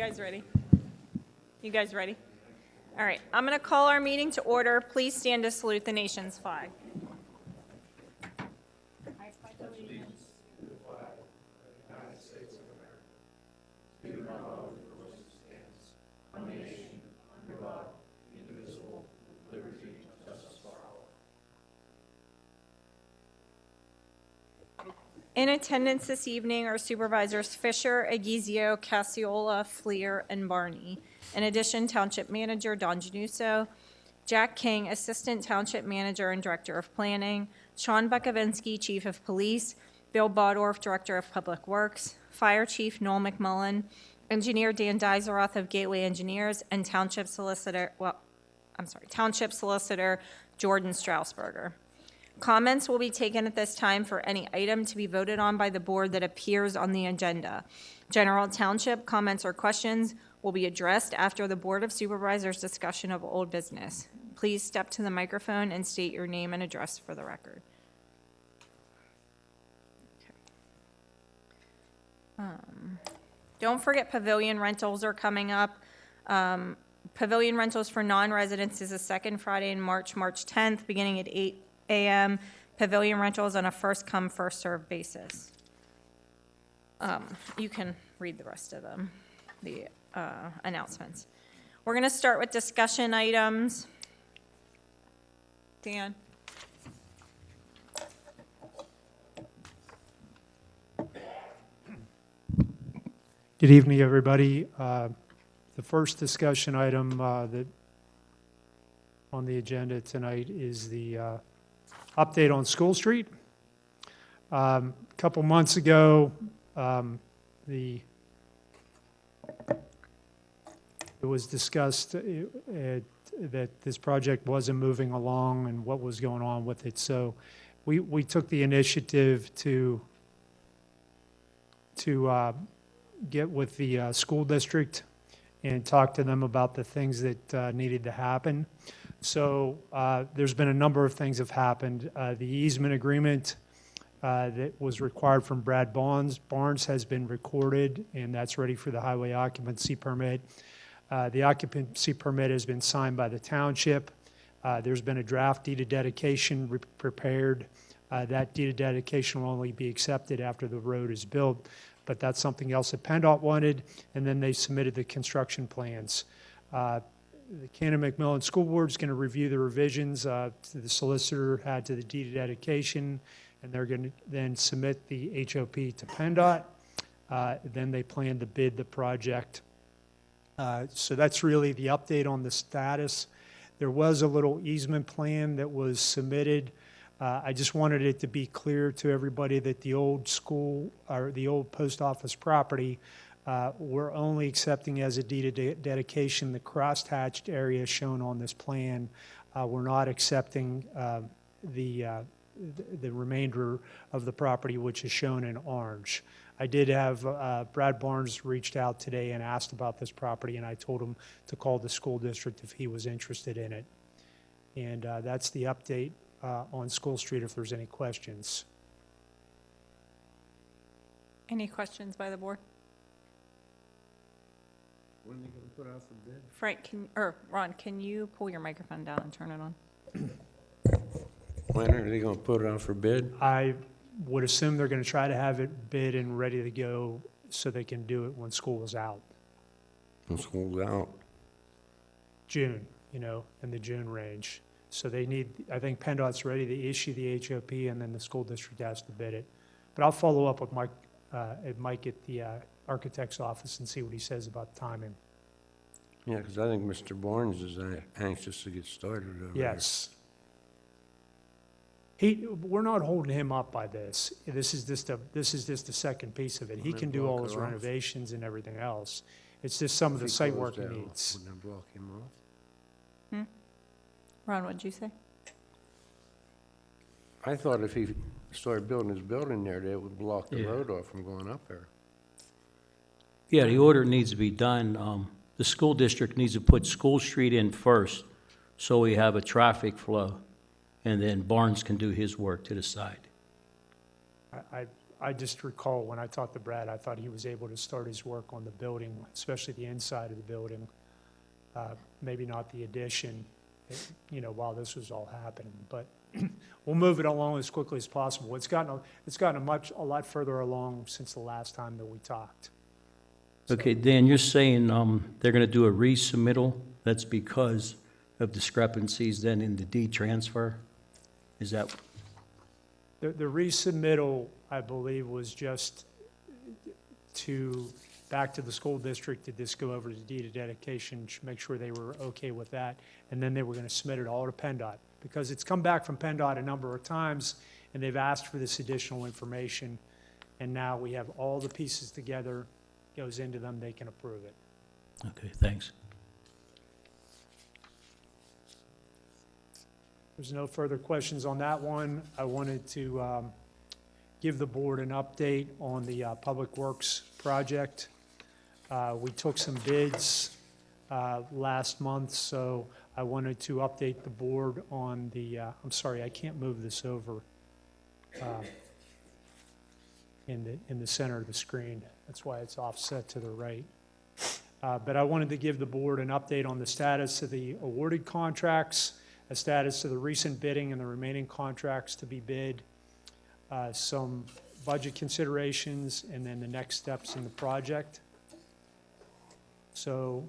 guys ready? You guys ready? All right, I'm going to call our meeting to order. Please stand to salute the nation's flag. In attendance this evening are Supervisors Fisher, Aguizio, Cassiola, Fleer, and Barney. In addition, Township Manager Don Januso, Jack King, Assistant Township Manager and Director of Planning, Sean Bukovinsky, Chief of Police, Bill Bodorf, Director of Public Works, Fire Chief Noel McMullen, Engineer Dan Dizeroth of Gateway Engineers, and Township Solicitor Jordan Strausberger. Comments will be taken at this time for any item to be voted on by the board that appears on the agenda. General Township comments or questions will be addressed after the Board of Supervisors discussion of old business. Please step to the microphone and state your name and address for the record. Okay. Don't forget pavilion rentals are coming up. Pavilion rentals for non-residents is the second Friday in March 10th, beginning at 8 a.m. Pavilion rentals on a first-come, first-served basis. You can read the rest of them, the announcements. We're going to start with discussion items. Dan. Good evening, everybody. The first discussion item that on the agenda tonight is the update on School Street. A couple months ago, it was discussed that this project wasn't moving along and what was going on with it. So we took the initiative to get with the school district and talk to them about the things that needed to happen. So there's been a number of things have happened. The easement agreement that was required from Brad Barnes has been recorded, and that's ready for the highway occupancy permit. The occupancy permit has been signed by the township. There's been a draft deed of dedication prepared. That deed of dedication will only be accepted after the road is built, but that's something else that PennDOT wanted, and then they submitted the construction plans. The Cannon-McMillan School Board is going to review the revisions the solicitor had to the deed of dedication, and they're going to then submit the HOP to PennDOT. Then they plan to bid the project. So that's really the update on the status. There was a little easement plan that was submitted. I just wanted it to be clear to everybody that the old school, or the old post office property, we're only accepting as a deed of dedication the crosshatched area shown on this plan. We're not accepting the remainder of the property, which is shown in orange. I did have Brad Barnes reached out today and asked about this property, and I told him to call the school district if he was interested in it. And that's the update on School Street if there's any questions. Any questions by the board? When are they going to put out for bid? Frank, Ron, can you pull your microphone down and turn it on? When are they going to put it out for bid? I would assume they're going to try to have it bid and ready to go so they can do it when school is out. When school's out. June, in the June range. So they need, I think PennDOT's ready to issue the HOP, and then the school district has to bid it. But I'll follow up with Mike at the architect's office and see what he says about timing. Yeah, because I think Mr. Barnes is anxious to get started over Yes. We're not holding him up by this. This is just the second piece of it. He can do all his renovations and everything else. It's just some of the site work he needs. Wouldn't that block him off? Ron, what'd you say? I thought if he started building his building there, that would block the Yeah. road off from going up there. Yeah, the order needs to be done. The school district needs to put School Street in first, so we have a traffic flow, and then Barnes can do his work to the side. I just recall when I talked to Brad, I thought he was able to start his work on the building, especially the inside of the building. Maybe not the addition, while this was all happening, but we'll move it along as quickly as possible. It's gotten a lot further along since the last time that we talked. Okay, Dan, you're saying they're going to do a resubmittal? That's because of discrepancies then in the deed transfer? Is that, The resubmittal, I believe, was just back to the school district to just go over the deed of dedication, make sure they were okay with that, and then they were going to submit it all to PennDOT. Because it's come back from PennDOT a number of times, and they've asked for this additional information, and now we have all the pieces together, goes into them, they can approve it. okay, thanks. There's no further questions on that one. I wanted to give the board an update on the Public Works project. We took some bids last month, so I wanted to update the board on the, I'm sorry, I can't move this over in the center of the screen. That's why it's offset to the right. But I wanted to give the board an update on the status of the awarded contracts, a status of the recent bidding and the remaining contracts to be bid, some budget considerations, and then the next steps in the project. So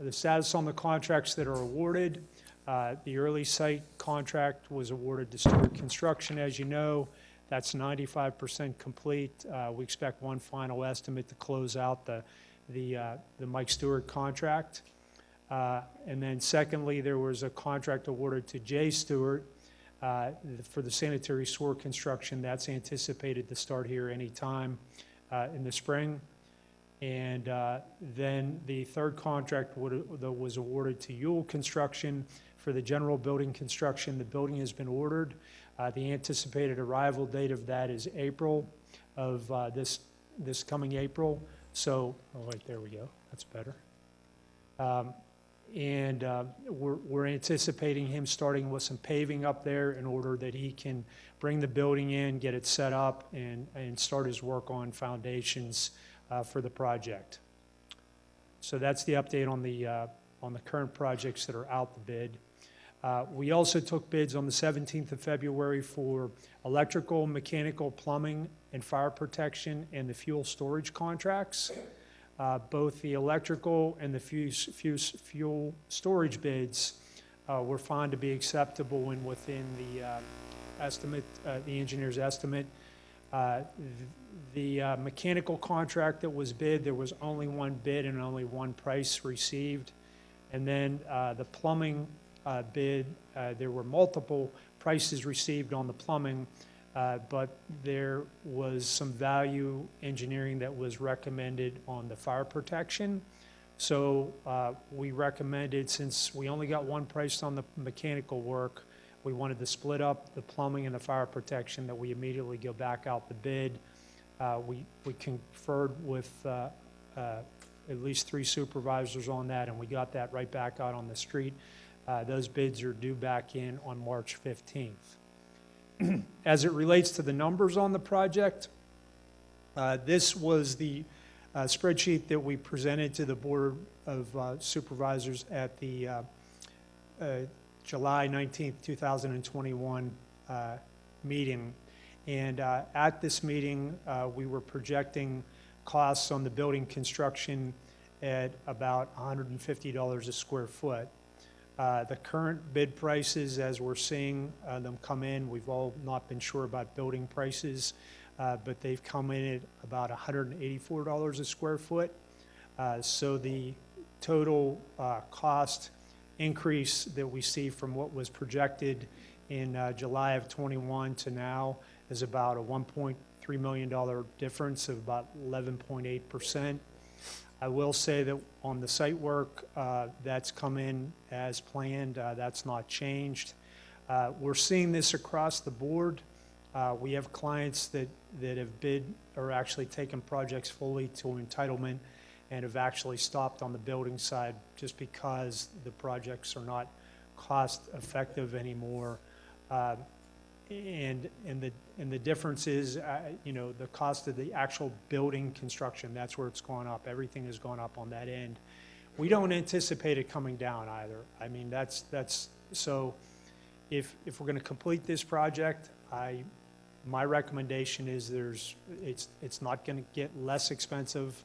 the status on the contracts that are awarded, the early site contract was awarded to Stewart Construction, as you know. That's 95% complete. We expect one final estimate to close out the Mike Stewart contract. And then secondly, there was a contract awarded to Jay Stewart for the sanitary sewer construction. That's anticipated to start here anytime in the spring. And then the third contract that was awarded to Ewell Construction for the general building construction. The building has been ordered. The anticipated arrival date of that is April of this coming April. So, oh wait, there we go. That's better. And we're anticipating him starting with some paving up there in order that he can bring the building in, get it set up, and start his work on foundations for the project. So that's the update on the current projects that are out the bid. We also took bids on the 17th of February for electrical, mechanical, plumbing, and fire protection and the fuel storage contracts. Both the electrical and the fuel storage bids were found to be acceptable and within the estimate, the engineer's estimate. The mechanical contract that was bid, there was only one bid and only one price received. And then the plumbing bid, there were multiple prices received on the plumbing, but there was some value engineering that was recommended on the fire protection. So we recommended, since we only got one price on the mechanical work, we wanted to split up the plumbing and the fire protection, that we immediately go back out the bid. We conferred with at least 3 supervisors on that, and we got that right back out on the street. Those bids are due back in on March 15th. As it relates to the numbers on the project, this was the spreadsheet that we presented to the Board of Supervisors at the July 19th, 2021 meeting. And at this meeting, we were projecting costs on the building construction at about $150 a square foot. The current bid prices, as we're seeing them come in, we've all not been sure about building prices, but they've come in at about $184 a square foot. So the total cost increase that we see from what was projected in July of 21 to now is about a $1.3 million difference of about 11.8%. I will say that on the site work, that's come in as planned. That's not changed. We're seeing this across the board. We have clients that have bid or actually taken projects fully to entitlement and have actually stopped on the building side just because the projects are not cost effective anymore. And the difference is, you know, the cost of the actual building construction, that's where it's gone up. Everything has gone up on that end. We don't anticipate it coming down either. I mean, so if we're gonna complete this project, my recommendation is it's not gonna get less expensive.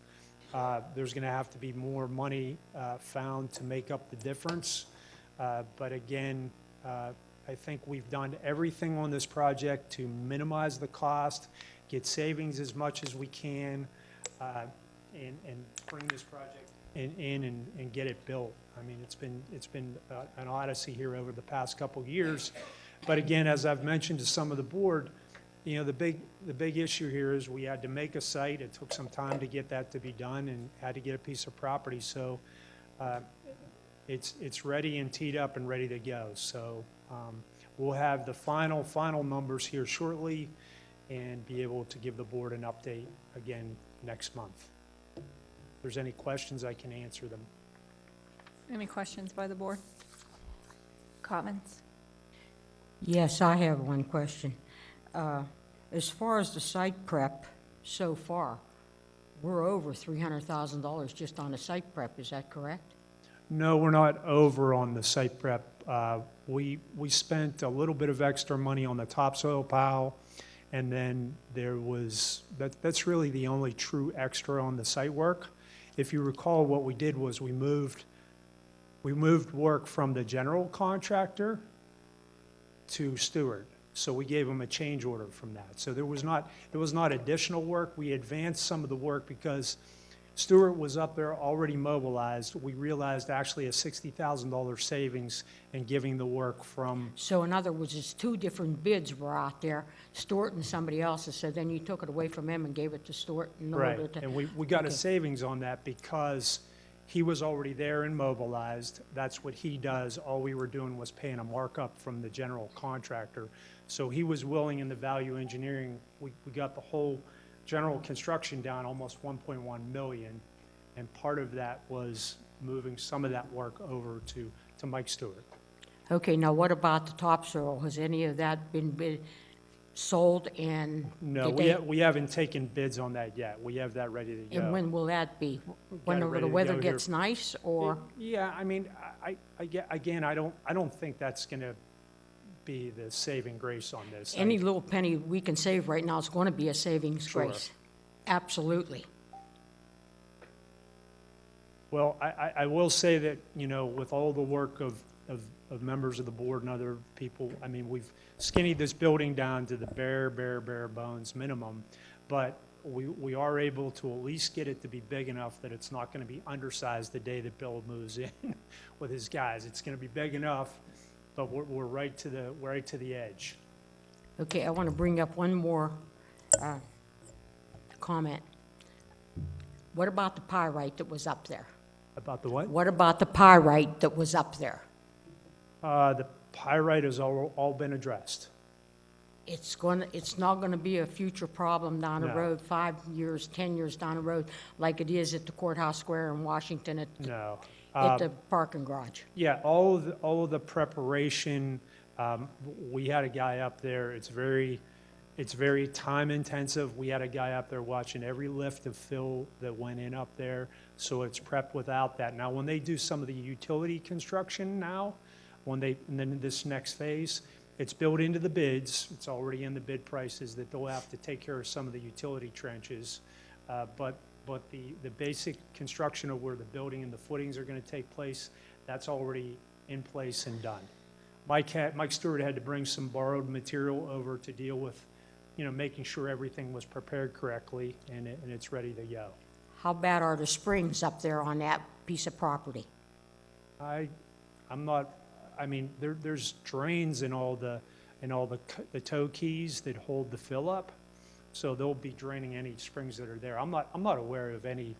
There's gonna have to be more money found to make up the difference. But again, I think we've done everything on this project to minimize the cost, get savings as much as we can, and bring this project in and get it built. I mean, it's been an odyssey here over the past couple of years. But again, as I've mentioned to some of the board, you know, the big issue here is we had to make a site. It took some time to get that to be done and had to get a piece of property. So it's ready and teed up and ready to go. So we'll have the final numbers here shortly and be able to give the board an update again next month. If there's any questions, I can answer them. Any questions by the board? Comments? Yes, I have one question. As far as the site prep so far, we're over $300,000 just on the site prep, is that correct? No, we're not over on the site prep. We spent a little bit of extra money on the topsoil pile, and then that's really the only true extra on the site work. If you recall, what we did was we moved work from the general contractor to Stewart. So we gave them a change order from that. So it was not additional work. We advanced some of the work because Stewart was up there already mobilized. We realized actually a $60,000 savings in giving the work from, So in other words, it's two different bids were out there, Stewart and somebody else's, so then you took it away from him and gave it to Stewart in order right. to... And we got a Okay. savings on that because he was already there and mobilized. That's what he does. All we were doing was paying a markup from the general contractor. So he was willing in the value engineering. We got the whole general construction down almost 1.1 million. And part of that was moving some of that work over to Mike Stewart. Okay, now what about the topsoil? Has any of that been sold and... No, did we haven't taken bids on that yet. We have that ready to go. And when will that be? Got it Whenever ready the to weather go here. gets nice, or? Yeah, I mean, again, I don't think that's gonna be the saving grace on this. Any little penny we can save right now is going to be a savings Sure. grace. Absolutely. Well, I will say that, you know, with all the work of members of the board and other people, I mean, we've skinnied this building down to the bare bones minimum, but we are able to at least get it to be big enough that it's not gonna be undersized the day that Bill moves in with his guys. It's gonna be big enough, but we're right to the edge. Okay, I want to bring up one more comment. What about the pyrite that was up there? About the what? What about the pyrite that was up there? The pyrite has all been addressed. It's not going to be a future problem down the No. road, 5 years, 10 years down the road, like it is at the courthouse square in Washington at No. the parking garage. Yeah, all of the preparation, we had a guy up there, it's very time intensive. We had a guy up there watching every lift of fill that went in up there, so it's prepped without that. Now, when they do some of the utility construction now, and then this next phase, it's built into the bids, it's already in the bid prices that they'll have to take care of some of the utility trenches. But the basic construction of where the building and the footings are gonna take place, that's already in place and done. Mike Stewart had to bring some borrowed material over to deal with, you know, making sure everything was prepared correctly and it's ready to go. How bad are the springs up there on that piece of property? I'm not, I mean, there's drains in all the toe keys that hold the fill up, so they'll be draining any springs that are there. I'm not aware of any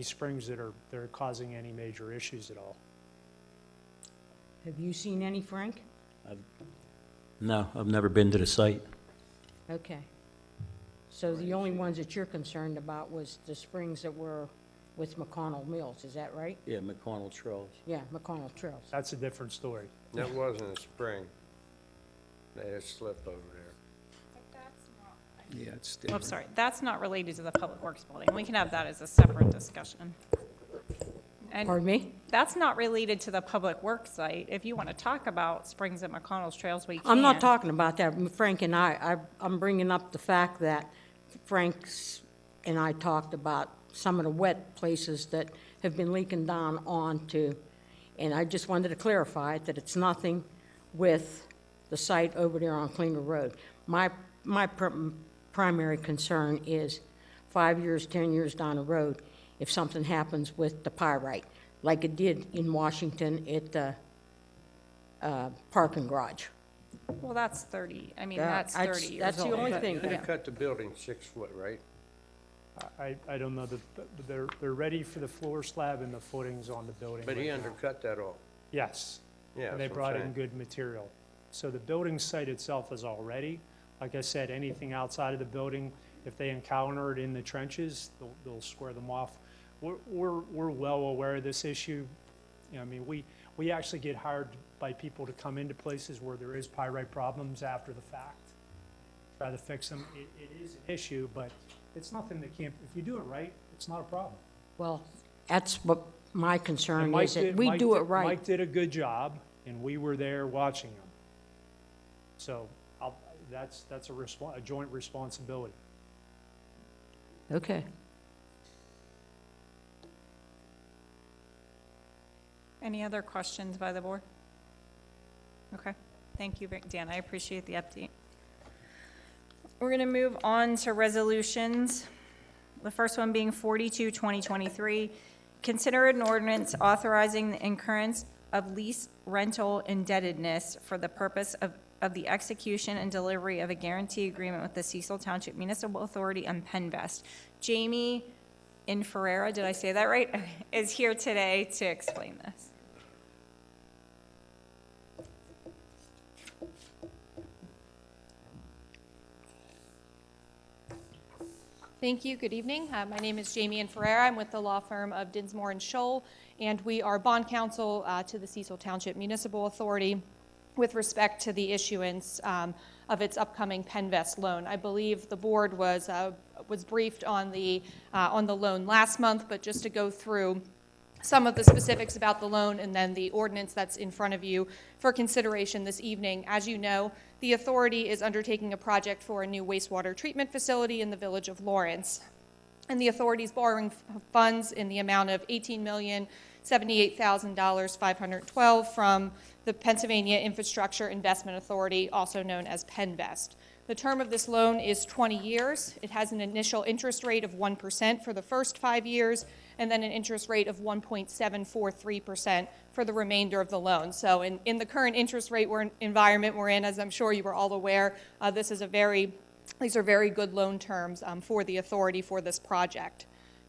springs that are causing any major issues at all. Have you seen any, Frank? No, I've never been to the site. Okay. So the only ones that you're concerned about was the springs that were with McConnell Mills, is that right? Yeah, McConnell Trails. Yeah, McConnell Trails. That's a different story. That wasn't a spring. They had slip over there. Yeah, it's Oh, sorry, that's not related to the Public Works building. We can have that as a separate discussion. And Pardon me? that's not related to the Public Works site. If you want to talk about Springs at McConnell's Trails, we can. I'm not talking about that. Frank and I'm bringing up the fact that Frank's and I talked about some of the wet places that have been leaking down onto, and I just wanted to clarify that it's nothing with the site over there on Klinger Road. My primary concern is 5 years, 10 years down the road, if something happens with the pyrite, like it did in Washington at the parking garage. Well, that's 30, I mean, Yeah, that's 30 years old. that's the only but- thing. They Yeah. cut the building 6 foot, right? I don't know, they're ready for the floor slab and the footings on the building. But he right now. undercut that all. Yes. Yeah, And they that's what I'm brought in saying. good material. So the building site itself is all ready. Like I said, anything outside of the building, if they encounter it in the trenches, they'll square them off. We're well aware of this issue. You know, I mean, we actually get hired by people to come into places where there is pyrite problems after the fact, try to fix them. It is an issue, but it's nothing that can't, if you do it right, it's not a problem. Well, that's what my And concern Mike is, that did- we Mike do it did- right. Mike did a good job, and we were there watching him. So that's a joint responsibility. Okay. Any other questions by the board? Okay, thank you, Dan, I appreciate the update. We're going to move on to resolutions. The first one being 42, 2023. Consider an ordinance authorizing the incurrence of lease rental indebtedness for the purpose of the execution and delivery of a guarantee agreement with the Cecil Township Municipal Authority and Penvest. Jamie Ferreira, did I say that right, is here today to explain this. Thank you. Good evening. My name is Jamie Ferreira. I'm with the law firm of Dinsmore and Scholl, and we are bond counsel to the Cecil Township Municipal Authority with respect to the issuance of its upcoming Penvest loan. I believe the board was briefed on the loan last month, but just to go through some of the specifics about the loan and then the ordinance that's in front of you for consideration this evening. As you know, the authority is undertaking a project for a new wastewater treatment facility in the village of Lawrence. And the authority is borrowing funds in the amount of $18,078,512 from the Pennsylvania Infrastructure Investment Authority, also known as Penvest. The term of this loan is 20 years. It has an initial interest rate of 1% for the first 5 years, and then an interest rate of 1.743% for the remainder of the loan. So in the current interest rate environment we're in, as I'm sure you were all aware, these are very good loan terms for the authority for this project.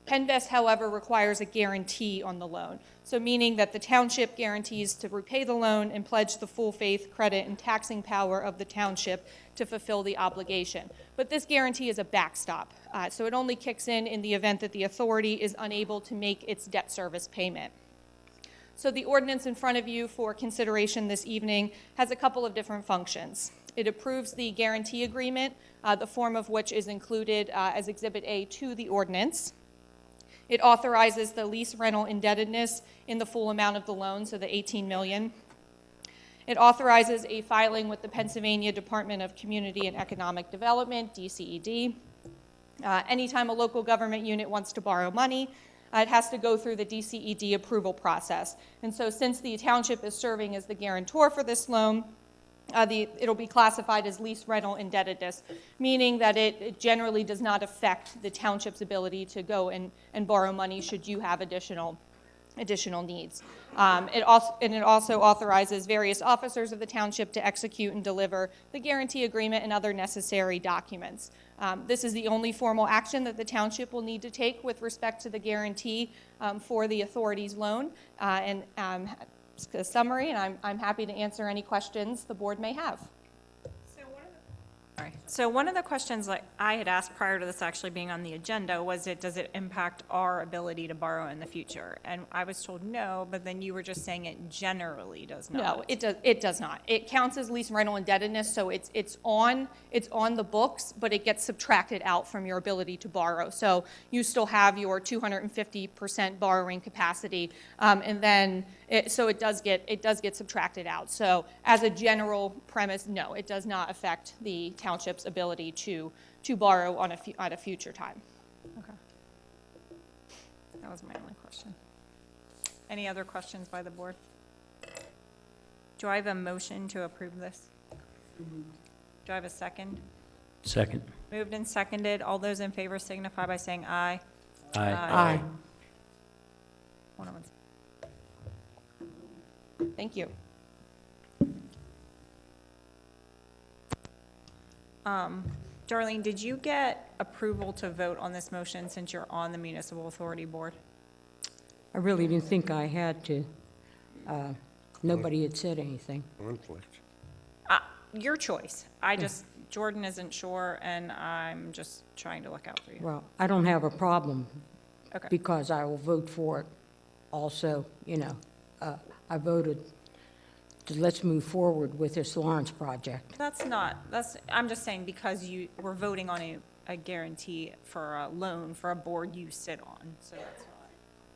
Penvest, however, requires a guarantee on the loan, so meaning that the township guarantees to repay the loan and pledge the full faith, credit, and taxing power of the township to fulfill the obligation. But this guarantee is a backstop, so it only kicks in the event that the authority is unable to make its debt service payment. So the ordinance in front of you for consideration this evening has a couple of different functions. It approves the guarantee agreement, the form of which is included as Exhibit A to the ordinance. It authorizes the lease rental indebtedness in the full amount of the loan, so the $18 million. It authorizes a filing with the Pennsylvania Department of Community and Economic Development, DCED. Anytime a local government unit wants to borrow money, it has to go through the DCED approval process. And so since the township is serving as the guarantor for this loan, it'll be classified as lease rental indebtedness, meaning that it generally does not affect the township's ability to go and borrow money should you have additional needs. It also authorizes various officers of the township to execute and deliver the guarantee agreement and other necessary documents. This is the only formal action that the township will need to take with respect to the guarantee for the authority's loan. A summary, and I'm happy to answer any questions the board may have. So All right, so one of the questions like I had asked prior to this actually being on the agenda was does it impact our ability to borrow in the future? And I was told no, but then you were just saying it generally does not. No, it does not. It counts as lease rental indebtedness, so it's on the books, but it gets subtracted out from your ability to borrow. So you still have your 250% borrowing capacity, and then it does get subtracted out. So as a general premise, no, it does not affect the township's ability to borrow at a future time. Okay. That was my only question. Any other questions by the board? Do I have a motion to approve this? Do I have a second? Second. Moved and seconded. All those in favor signify by saying aye. Aye. Aye. One of us. Thank you. Darlene, did you get approval to vote on this motion since you're on the municipal authority board? I really didn't think I had to. Nobody had said anything. Conflict. Your choice. Jordan isn't sure, and I'm just trying to look out for you. Well, I don't have a problem Okay. because I will vote for it also, I voted to let's move forward with this Lawrence project. I'm just saying because we're voting on a guarantee for a loan for a board you sit on, so that's why.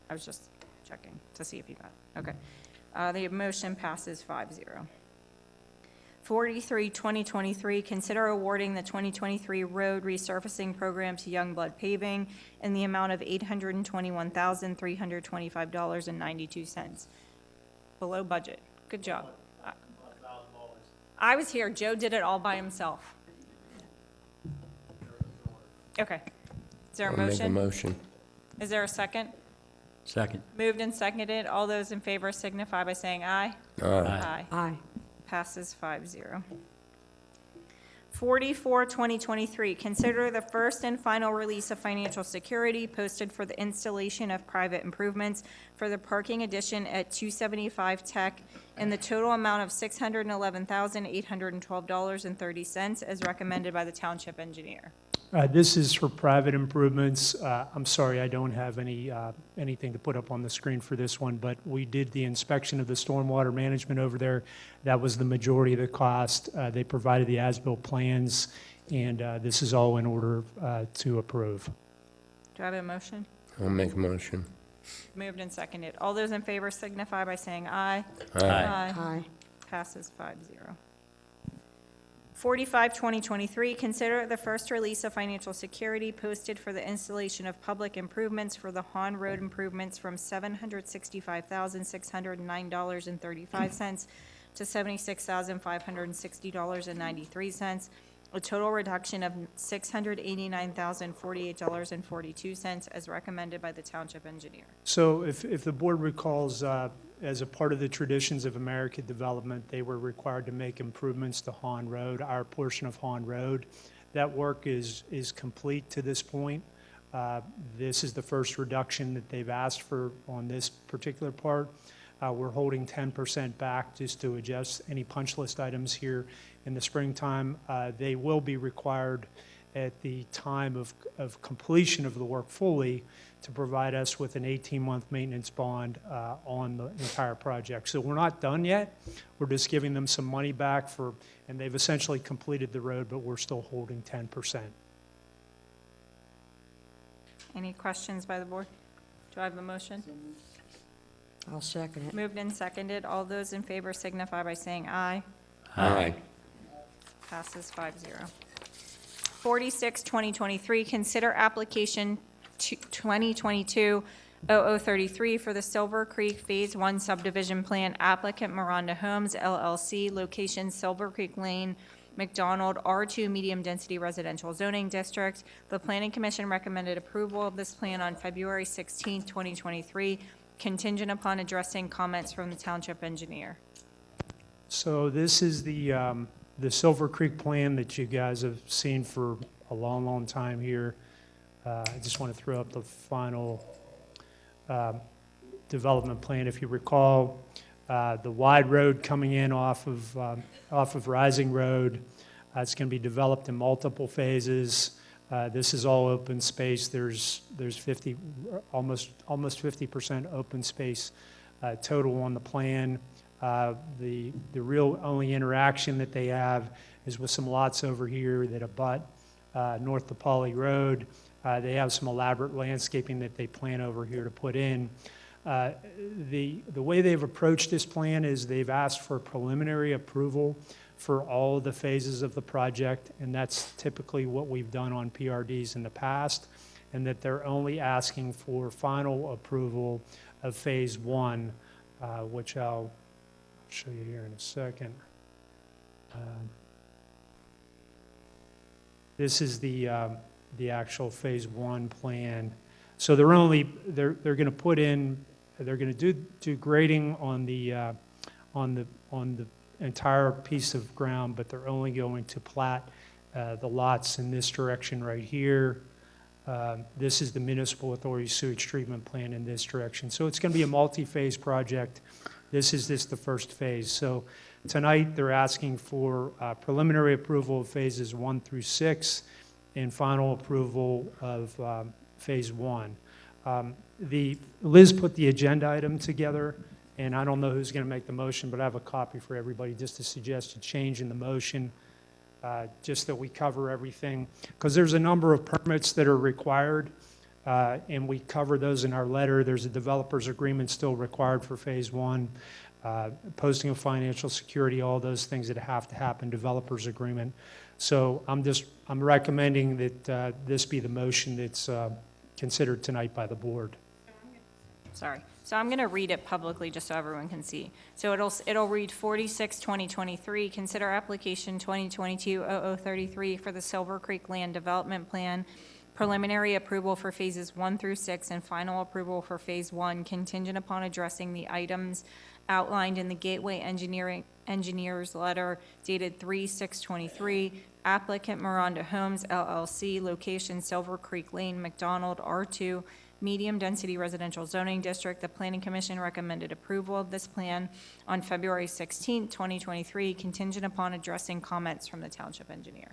I was just checking to see if you got it. Okay. The motion passes 5-0. 43, 2023, consider awarding the 2023 road resurfacing program to Youngblood Paving in the amount of $821,325.92. Below budget. Good job. I was here. Joe did it all by himself. Okay. Is there a I'll make a motion? motion. Is there a second? Second. Moved and seconded. All those in favor signify by saying aye. Aye. Aye. Passes 5-0. 44, 2023, consider the first and final release of financial security posted for the installation of private improvements for the parking addition at 275 Tech in the total amount of $611,812.30 as recommended by the township engineer. This is for private improvements. I'm sorry, I don't have anything to put up on the screen for this one, but we did the inspection of the stormwater management over there. That was the majority of the cost. They provided the as-built plans, and this is all in order to approve. Do I have a motion? I'll make a motion. Moved and seconded. All those in favor signify by saying aye. Aye. Aye. Passes 5-0. 45, 2023, consider the first release of financial security posted for the installation of public improvements for the Hahn Road improvements from $765,609.35 to $76,560.93, a total reduction of $689,048.42 as recommended by the township engineer. So if the board recalls, as a part of the traditions of American development, they were required to make improvements to Hahn Road, our portion of Hahn Road. That work is complete to this point. This is the first reduction that they've asked for on this particular part. We're holding 10% back just to adjust any punch list items here in the springtime. They will be required at the time of completion of the work fully to provide us with an 18-month maintenance bond on the entire project. So we're not done yet. We're just giving them some money back and they've essentially completed the road, but we're still holding 10%. Any questions by the board? Do I have a motion? I'll second it. Moved and seconded. All those in favor signify by saying aye. Aye. Passes 5-0. 46, 2023, consider application 2022-0033 for the Silver Creek Phase 1 subdivision plan, applicant Miranda Homes LLC, location Silver Creek Lane, McDonald, R2 Medium Density Residential Zoning District. The Planning Commission recommended approval of this plan on February 16, 2023, contingent upon addressing comments from the township engineer. So this is the Silver Creek plan that you guys have seen for a long, long time here. I just want to throw up the final development plan. If you recall, the wide road coming in off of Rising Road, It's going to be developed in multiple phases. This is all open space. There's 50, almost 50% open space total on the plan. The real only interaction that they have is with some lots over here that abut North DePauli Road. They have some elaborate landscaping that they plan over here to put in. The way they've approached this plan is they've asked for preliminary approval for all of the phases of the project, and that's typically what we've done on PRDs in the past, and that they're only asking for final approval of phase one, which I'll show you here in a second. This is the actual phase one plan. So they're going to put in, they're going to do grading on the entire piece of ground, but they're only going to plat the lots in this direction right here. This is the municipal authority sewage treatment plan in this direction. So it's going to be a multi-phase project. This is the first phase. So tonight they're asking for preliminary approval of phases 1 through 6 and final approval of phase 1. Liz put the agenda item together, and I don't know who's going to make the motion, but I have a copy for everybody, just to suggest a change in the motion, just that we cover everything. Because there's a number of permits that are required, and we cover those in our letter. There's a developer's agreement still required for phase 1, posting of financial security, all those things that have to happen, developer's agreement. So I'm recommending that this be the motion that's considered tonight by the board. Sorry. So I'm going to read it publicly just so everyone can see. So it'll read 46-2023, consider application 2022-0033 for the Silver Creek Land Development Plan, preliminary approval for phases 1 through 6 and final approval for phase 1 contingent upon addressing the items outlined in the Gateway Engineers letter dated 3/6/23, applicant Miranda Homes LLC, location Silver Creek Lane, McDonald, R2, medium-density residential zoning district. The Planning Commission recommended approval of this plan on February 16, 2023, contingent upon addressing comments from the township engineer.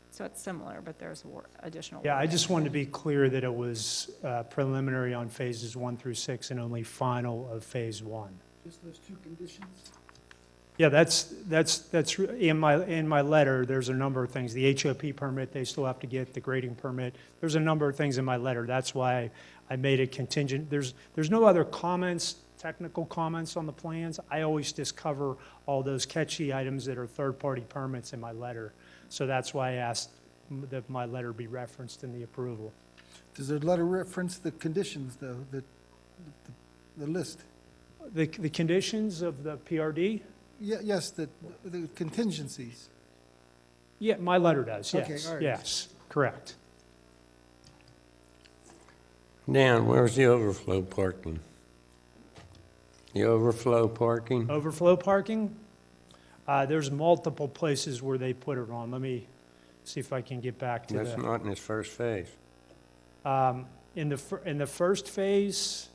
So it's similar, but there's additional. Yeah, I wording. just wanted to be clear that it was preliminary on phases 1 through 6 and only final of phase 1. Just those two conditions? Yeah, that's in my letter. There's a number of things. The HOP permit they still have to get, the grading permit. There's a number of things in my letter. That's why I made it contingent. There's no other comments, technical comments on the plans. I always just cover all those catchy items that are third-party permits in my letter. So that's why I asked that my letter be referenced in the approval. Does the letter reference the conditions, though, the list? The conditions of the PRD? Yes, the contingencies. Yeah, my letter does, yes. Okay, all right. Yes, correct. Dan, where's the overflow parking? The overflow parking? Overflow parking, there's multiple places where they put it on. Let me see if I can get back to That's that. not in this first phase. In the first phase,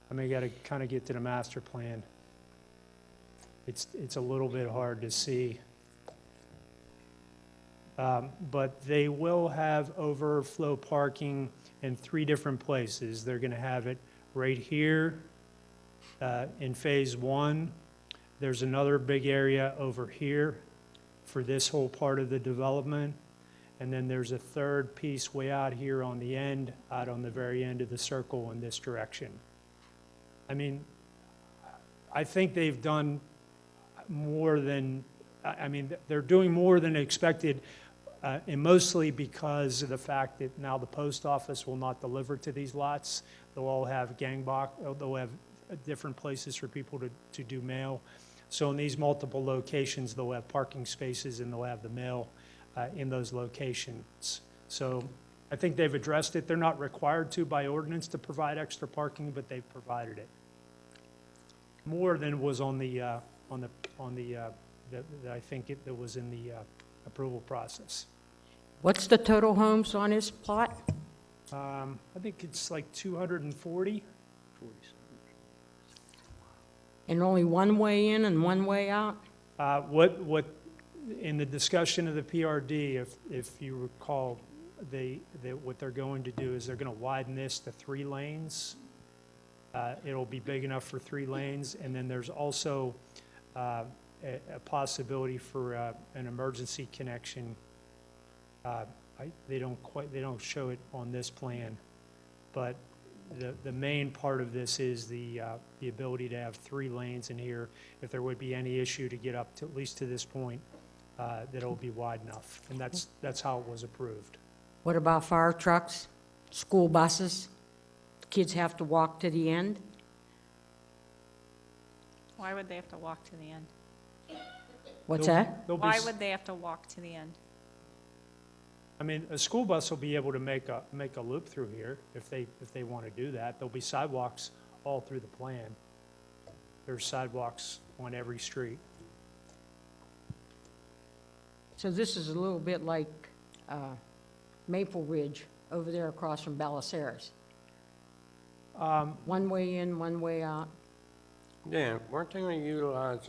I mean, got to kind of get to the master plan. It's a little bit hard to see. But they will have overflow parking in 3 different places. They're going to have it right here in phase 1. There's another big area over here for this whole part of the development. And then there's a third piece way out here on the end, out on the very end of the circle in this direction. I mean, I think they've done more than, they're doing more than expected, and mostly because of the fact that now the post office will not deliver to these lots. They'll all have they'll have different places for people to do mail. So in these multiple locations, they'll have parking spaces and they'll have the mail in those locations. So I think they've addressed it. They're not required to by ordinance to provide extra parking, but they've provided it. More than was on the that I think that was in the approval process. What's the total homes on this plot? I think it's like 240. And only one way in and one way out? In the discussion of the PRD, if you recall, what they're going to do is they're going to widen this to 3 lanes. It'll be big enough for 3 lanes, and then there's also a possibility for an emergency connection. They don't show it on this plan, but the main part of this is the ability to have 3 lanes in here. If there would be any issue to get up to, at least to this point, that it'll be wide enough, and that's how it was approved. What about fire trucks, school buses? Kids have to walk to the end? Why would they have to walk to the end? What's There'll- that? there'll be Why s- would they have to walk to the end? I mean, a school bus will be able to make a loop through here if they want to do that. There'll be sidewalks all through the plan. There's sidewalks on every street. So this is a little bit like Maple Ridge over there across from Ballesteros. One way in, one way out. Dan, weren't they gonna utilize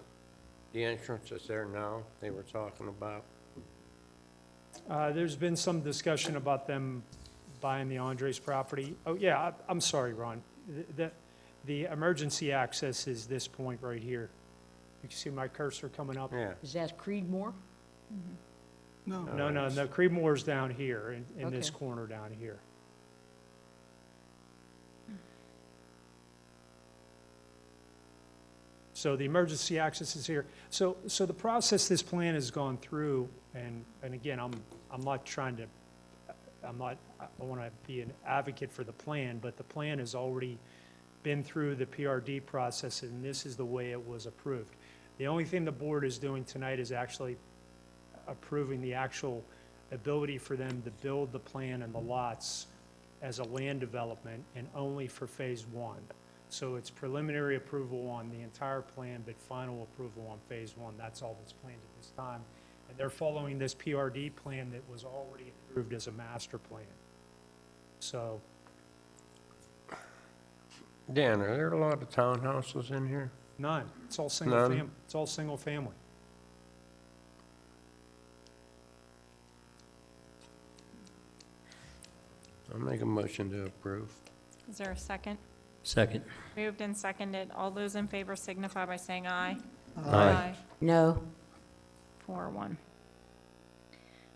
the entrance that's there now, they were talking about? There's been some discussion about them buying the Andres property. Oh, yeah, I'm sorry, Ron. The emergency access is this point right here. You can see my cursor coming up? Yeah, Is that Creedmoor? No. No, Creedmoor's down here, in this Okay. corner down here. So the emergency access is here. So the process this plan has gone through, and again, I want to be an advocate for the plan, but the plan has already been through the PRD process, and this is the way it was approved. The only thing the board is doing tonight is actually approving the actual ability for them to build the plan and the lots as a land development and only for phase 1. So it's preliminary approval on the entire plan, but final approval on phase 1. That's all that's planned at this time. And they're following this PRD plan that was already approved as a master plan. So, Dan, are there a lot of townhouses in here? none. It's all single None? family. It's all single family. I'll make a motion to approve. Is there a second? Second. Moved and seconded. All those in favor signify by saying aye. Aye. No. 4-1.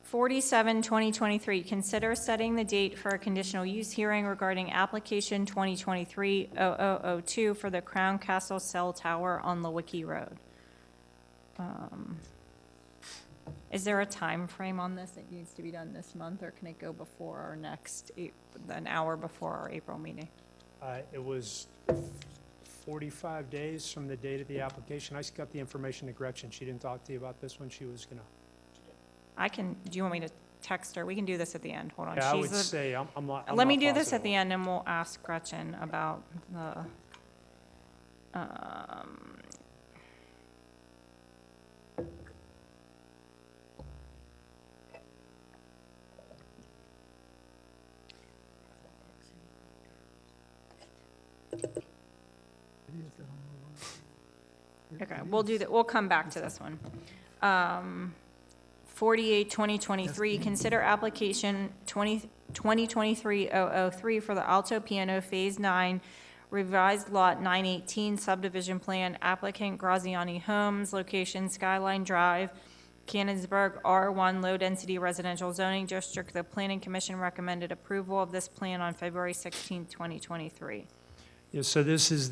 47, 2023, consider setting the date for a conditional use hearing regarding application 2023-0002 for the Crown Castle Cell Tower on Lewicki Road. Is there a time frame on this? It needs to be done this month, or can it go before our next, an hour before our April meeting? It was 45 days from the date of the application. I just got the information to Gretchen. She didn't talk to you about this one. She was gonna. I can, do you want me to text her? We can do this at the end. Hold on. Yeah, I She's would the- say, I'm not. Let me do this at the end, and we'll ask Gretchen about the, okay, we'll do that, we'll come back to this one. 48, 2023, consider application 2023-003 for the Alto Piano Phase 9 revised lot 918 subdivision plan, applicant Graziani Homes, location Skyline Drive, Cannonsburg, R1 low-density residential zoning district. The Planning Commission recommended approval of this plan on February 16, 2023. Yeah, so this is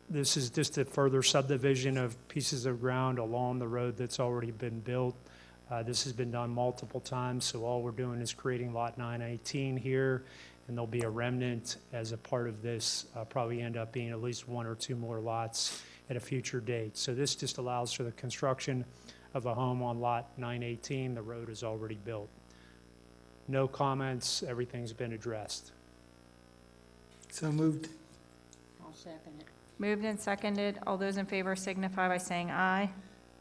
this is just a further subdivision of pieces of ground along the road that's already been built. This has been done multiple times, so all we're doing is creating lot 918 here, and there'll be a remnant as a part of this, probably end up being at least 1 or 2 more lots at a future date. So this just allows for the construction of a home on lot 918. The road is already built. No comments, everything's been addressed. So moved. I'll second it. Moved and seconded. All those in favor signify by saying aye.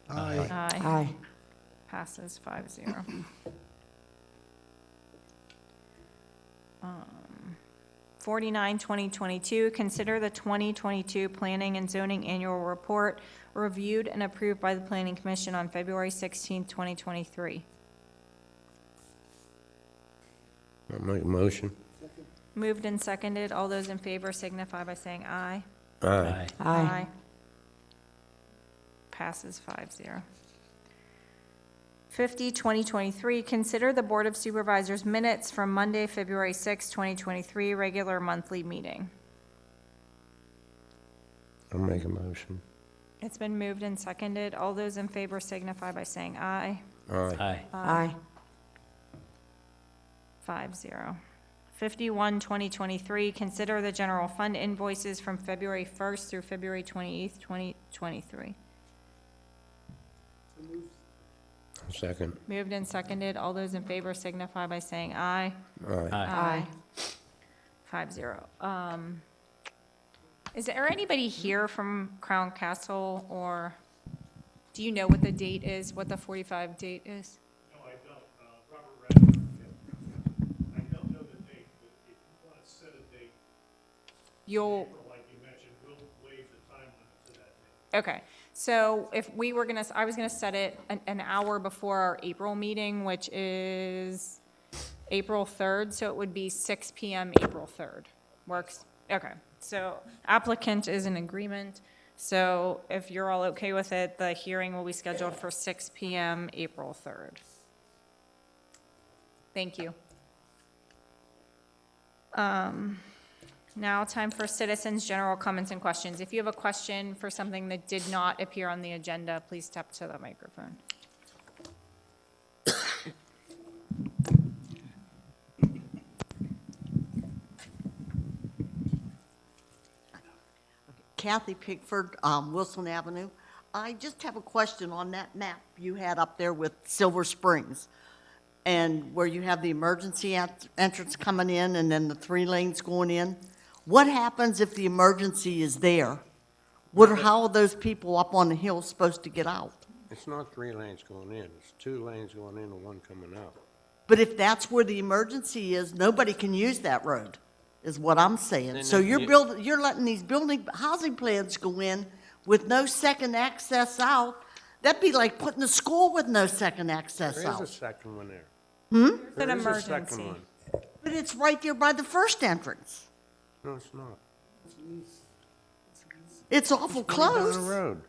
Aye. Aye. Passes 5-0. 49, 2022, consider the 2022 Planning and Zoning Annual Report reviewed and approved by the Planning Commission on February 16, 2023. I'll make a motion. Moved and seconded. All those in favor signify by saying aye. Aye. Aye. Passes 5-0. 50, 2023, consider the Board of Supervisors minutes from Monday, February 6, 2023, regular monthly meeting. I'll make a motion. It's been moved and seconded. All those in favor signify by saying aye. Aye. Aye. Aye. 5-0. 51, 2023, consider the general fund invoices from February 1st through February 28th, 2023. Second. Moved and seconded. All those in favor signify by saying aye. Aye. Aye. 5-0. Is there anybody here from Crown Castle, or do you know what the date is, what the 45 date is? No, I don't. Robert Redford. I don't know the date, but if you want to set a date, You'll, like you mentioned, we'll waive the time limit to that date. okay. So if we were gonna, I was gonna set it an hour before our April meeting, which is April 3rd, so it would be 6 PM, April 3rd. Works? Okay. So applicant is in agreement. So if you're all okay with it, the hearing will be scheduled for 6 PM, April 3rd. Thank you. Now, time for citizens' general comments and questions. If you have a question for something that did not appear on the agenda, please step to the microphone. Kathy Pickford, Wilson Avenue. I just have a question on that map you had up there with Silver Springs, and where you have the emergency entrance coming in and then the 3 lanes going in. What happens if the emergency is there? How are those people up on the hill supposed to get out? It's not 3 lanes going in. It's 2 lanes going in and 1 coming out. But if that's where the emergency is, nobody can use that road, is what I'm saying. Then So if you're letting these housing plans go in with no second access out. That'd be like putting a school with no second access There is a out. second one there. It's an There is a second emergency. one. But it's right there by the first entrance. No, it's not. It's awful Going down close. the road.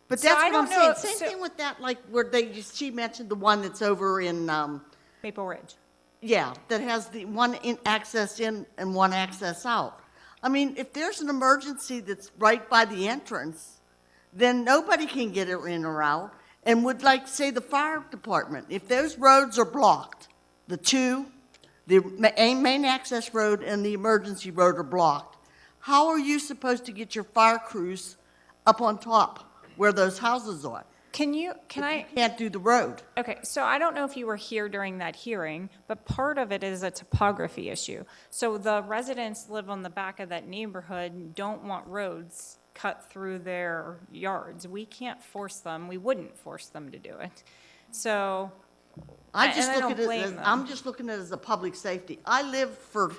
But So that's I what I'm don't know, saying. Same so- thing with that, like where she mentioned the one that's over in, Maple Ridge. yeah, that has the one access in and one access out. I mean, if there's an emergency that's right by the entrance, then nobody can get it in or out. And would like, say, the fire department, if those roads are blocked, the main access road and the emergency road are blocked, how are you supposed to get your fire crews up on top where those houses are? Can I? You can't do the road. Okay, so I don't know if you were here during that hearing, but part of it is a topography issue. So the residents live on the back of that neighborhood, and don't want roads cut through their yards. We can't force them, we wouldn't force them to do it. So, I just and I look don't at it blame as, them. I'm just looking at it as a public safety. I lived for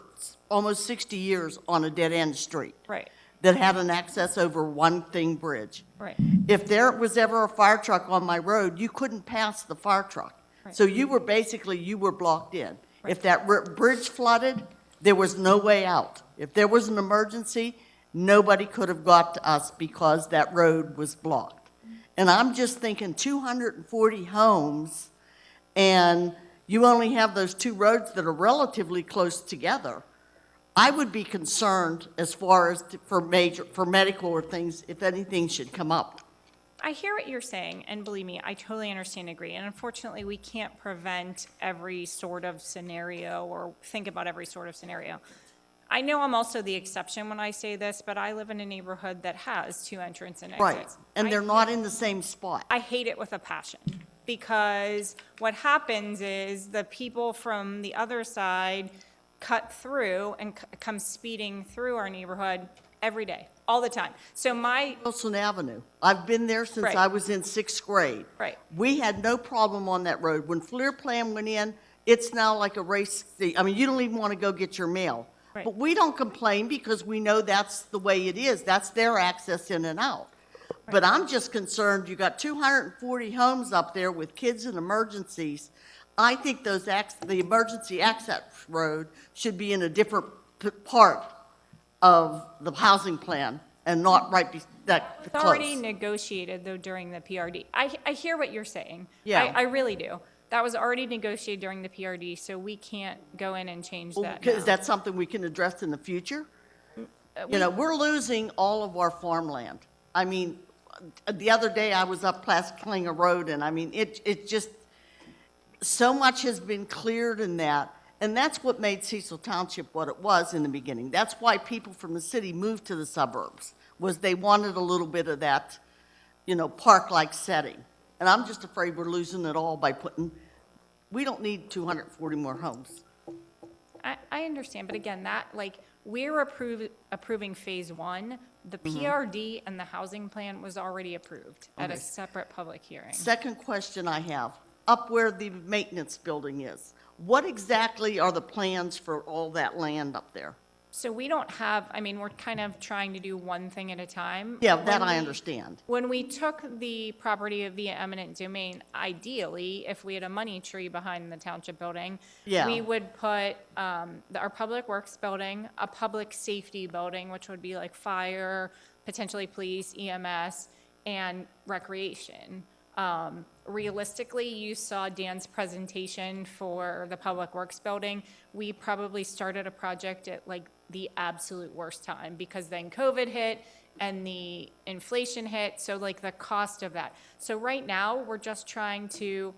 almost 60 years on a dead-end street right, that had an access over one thing bridge. right. If there was ever a fire truck on my road, you couldn't pass the fire truck. Right. So you were blocked in. If that bridge flooded, there was no way out. If there was an emergency, nobody could have got to us because that road was blocked. And I'm just thinking 240 homes, and you only have those 2 roads that are relatively close together. I would be concerned as far as for medical or things, if anything should come up. I hear what you're saying, and believe me, I totally understand and agree. And unfortunately, we can't prevent every sort of scenario or think about every sort of scenario. I know I'm also the exception when I say this, but I live in a neighborhood that has 2 entrances and exits. Right, and they're not in the same spot. I hate it with a passion, because what happens is the people from the other side cut through and come speeding through our neighborhood every day, all the time. So Wilson Avenue, I've been there since Right. I was in 6th grade. Right. We had no problem on that road. When FLIR plan went in, it's now like a race. I mean, you don't even want to go get your mail. Right. But we don't complain because we know that's the way it is. That's their access in and out. But I'm just concerned, you got 240 homes up there with kids in emergencies. I think the emergency access road should be in a different part of the housing plan and not right that It's already close. negotiated, though, during the PRD. I hear what you're saying. Yeah. I really do. That was already negotiated during the PRD, so we can't go in and change that Is now. that something we can address in the future? You know, we're losing all of our farmland. I mean, the other day I was up Plasklinga Road, and I mean, it just, so much has been cleared in that, and that's what made Cecil Township what it was in the beginning. That's why people from the city moved to the suburbs, was they wanted a little bit of that, you know, park-like setting. And I'm just afraid we're losing it all by we don't need 240 more homes. I understand, but again, we're approving phase one. The PRD and the housing plan was already approved at a separate public hearing. Second question I have, up where the maintenance building is, what exactly are the plans for all that land up there? So we don't have, we're kind of trying to do one thing at a time. Yeah, that When I we- understand. When we took the property via eminent domain, ideally, if we had a money tree behind the township building, Yeah. we would put our public works building, a public safety building, which would be like fire, potentially police, EMS, and recreation. Realistically, you saw Dan's presentation for the Public Works Building. We probably started a project at like the absolute worst time because then COVID hit and the inflation hit, so like the cost of that. So right now, we're just trying to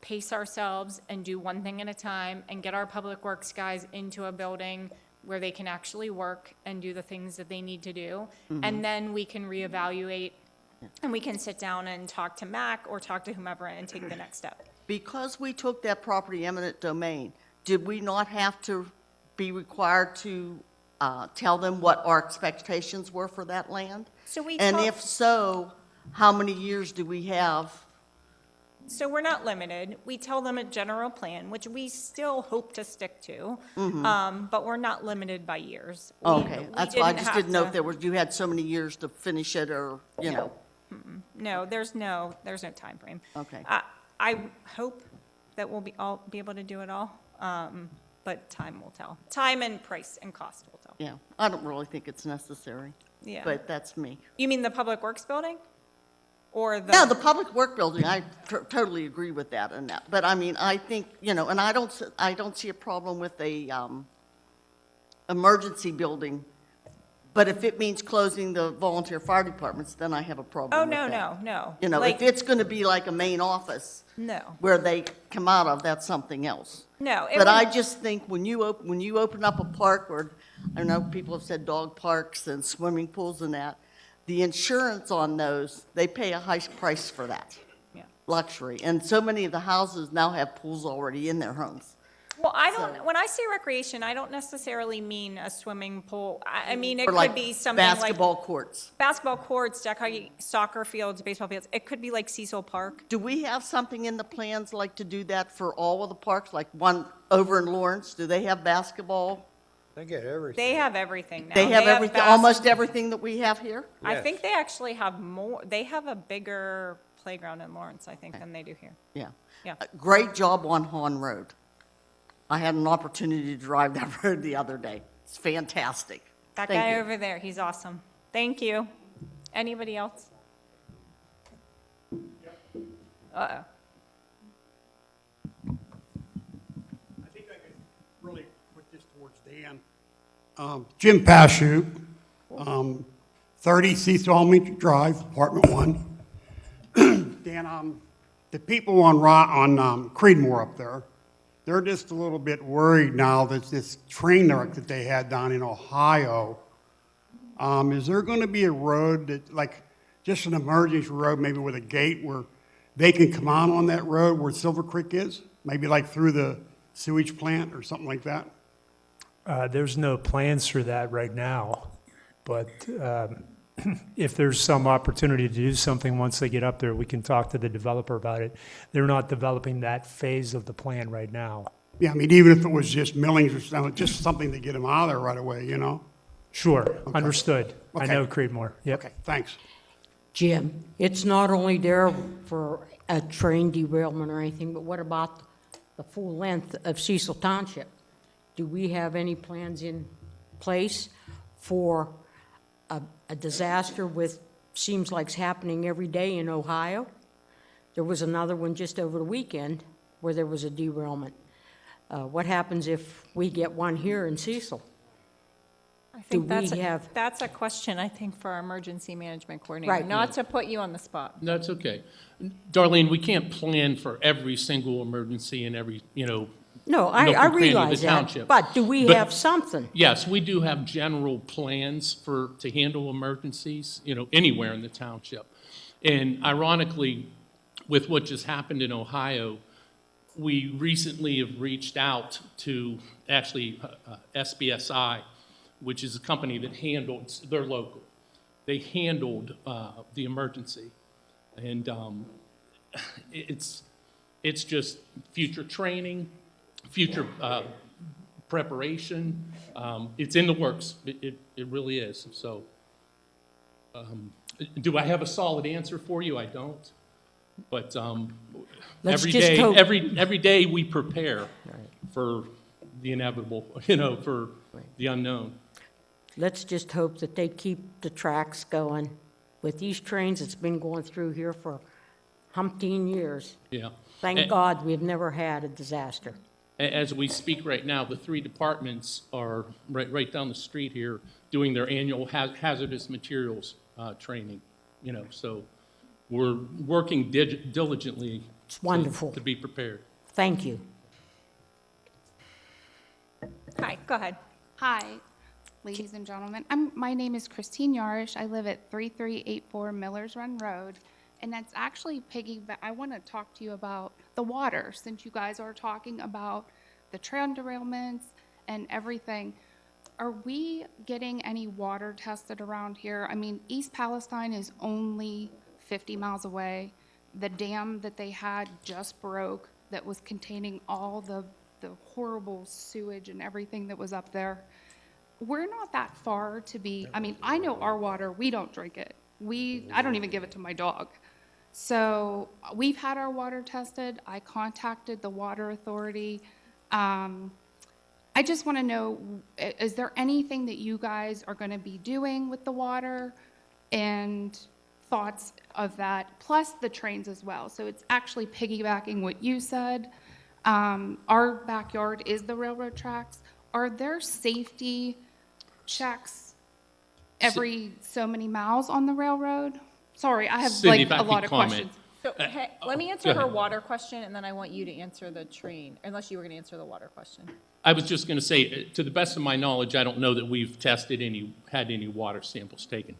pace ourselves and do one thing at a time and get our Public Works guys into a building where they can actually work and do the things that they need to do. And then we can reevaluate and we can sit down and talk to Mac or talk to whomever and take the next step. Because we took that property eminent domain, did we not have to be required to tell them what our expectations were for that land? So we And talk- if so, how many years do we have? So we're not limited. We tell them a general plan, which we still hope to stick to, but we're not limited by years. We- Okay, we that's why I just have didn't know to- if you had so many years to finish it or, you know. No, there's no timeframe. Okay. I hope that we'll be able to do it all, but time will tell. Time and price and cost will tell. Yeah, I don't really think it's necessary, Yeah. but that's me. You mean the Public Works Building? Or the? No, the public work building, I totally agree with that and that. But I mean, I think, you know, and I don't see a problem with a emergency building. But if it means closing the volunteer fire departments, then I have a problem Oh, with that. no. You know, if it's going to be like a main office No, where they come out of, that's something else. no. But I just think when you open up a park where, I know people have said dog parks and swimming pools and that, the insurance on those, they pay a high price for that. Yeah. Luxury. And so many of the houses now have pools already in their homes. Well, when I say recreation, I don't necessarily mean a swimming pool. I mean, it Or like could be something like basketball courts. basketball courts, deck hockey, soccer fields, baseball fields. It could be like Cecil Park. Do we have something in the plans like to do that for all of the parks? Like one over in Lawrence, do they have basketball? They get everything. They have everything now. They have everything, almost bas- everything that we have here? I Yes. think they actually have more. They have a bigger playground in Lawrence, I think, than they do here. Yeah. Yeah. Great job on Hawn Road. I had an opportunity to drive that road the other day. It's fantastic. That Thank guy you. over there, he's awesome. Thank you. Anybody else? Uh-oh. I think I could really put this towards Dan. Jim Pashut, 30 Cecil Elementary Drive, Apartment 1. Dan, the people on Creedmoor up there, they're just a little bit worried now that this train wreck that they had down in Ohio, is there going to be a road that, like, just an emergency road, maybe with a gate where they can come out on that road where Silver Creek is? Maybe like through the sewage plant or something like that? There's no plans for that right now, but if there's some opportunity to do something once they get up there, we can talk to the developer about it. They're not developing that phase of the plan right now. Yeah, I mean, even if it was just millings or something, just something to get them out of there right away, you know? Sure, understood. I Okay. know Creedmoor, yep. Okay, thanks. Jim, it's not only there for a train derailment or anything, but what about the full length of Cecil Township? Do we have any plans in place for a disaster with, seems like it's happening every day in Ohio? There was another one just over the weekend where there was a derailment. What happens if we get one here in Cecil? I think Do we have- that's a question, I think, for our emergency management coordinator. Right. Not to put you on the spot. That's okay. Darlene, we can't plan for every single emergency in every, No, nook I and cranny of realize the that, township. but do we But- have something? Yes, we do have general plans to handle emergencies, anywhere in the township. And ironically, with what just happened in Ohio, we recently have reached out to actually SBSI, which is a company that they're local. They handled the emergency. And it's just future training, future preparation. It's in the works. It really is. So do I have a solid answer for you? I don't. But Let's every just day, hope- every day we prepare for the inevitable, for the unknown. Let's just hope that they keep the tracks going. With these trains, it's been going through here for umpteen years. Yeah. Thank God we've never had a disaster. As we speak right now, the 3 departments are right down the street here doing their annual hazardous materials training, so we're working diligently. It's wonderful. To be prepared. Thank you. Hi, go ahead. Hi, ladies and gentlemen. My name is Christine Yarish. I live at 3384 Millers Run Road, and that's actually I want to talk to you about the water, since you guys are talking about the train derailments and everything. Are we getting any water tested around here? I mean, East Palestine is only 50 miles away. The dam that they had just broke that was containing all the horrible sewage and everything that was up there. We're not that far to be, I mean, I know our water, we don't drink it. I don't even give it to my dog. So we've had our water tested. I contacted the water authority. I just want to know, is there anything that you guys are going to be doing with the water and thoughts of that, plus the trains as well? So it's actually piggybacking what you said. Our backyard is the railroad tracks. Are there safety checks every so many miles on the railroad? Sorry, I have Cindy, like if I a could lot of comment. questions. So, hey, let me go answer her ahead. water question, and then I want you to answer the train, unless you were going to answer the water question. I was just going to say, to the best of my knowledge, I don't know that we've had any water samples taken,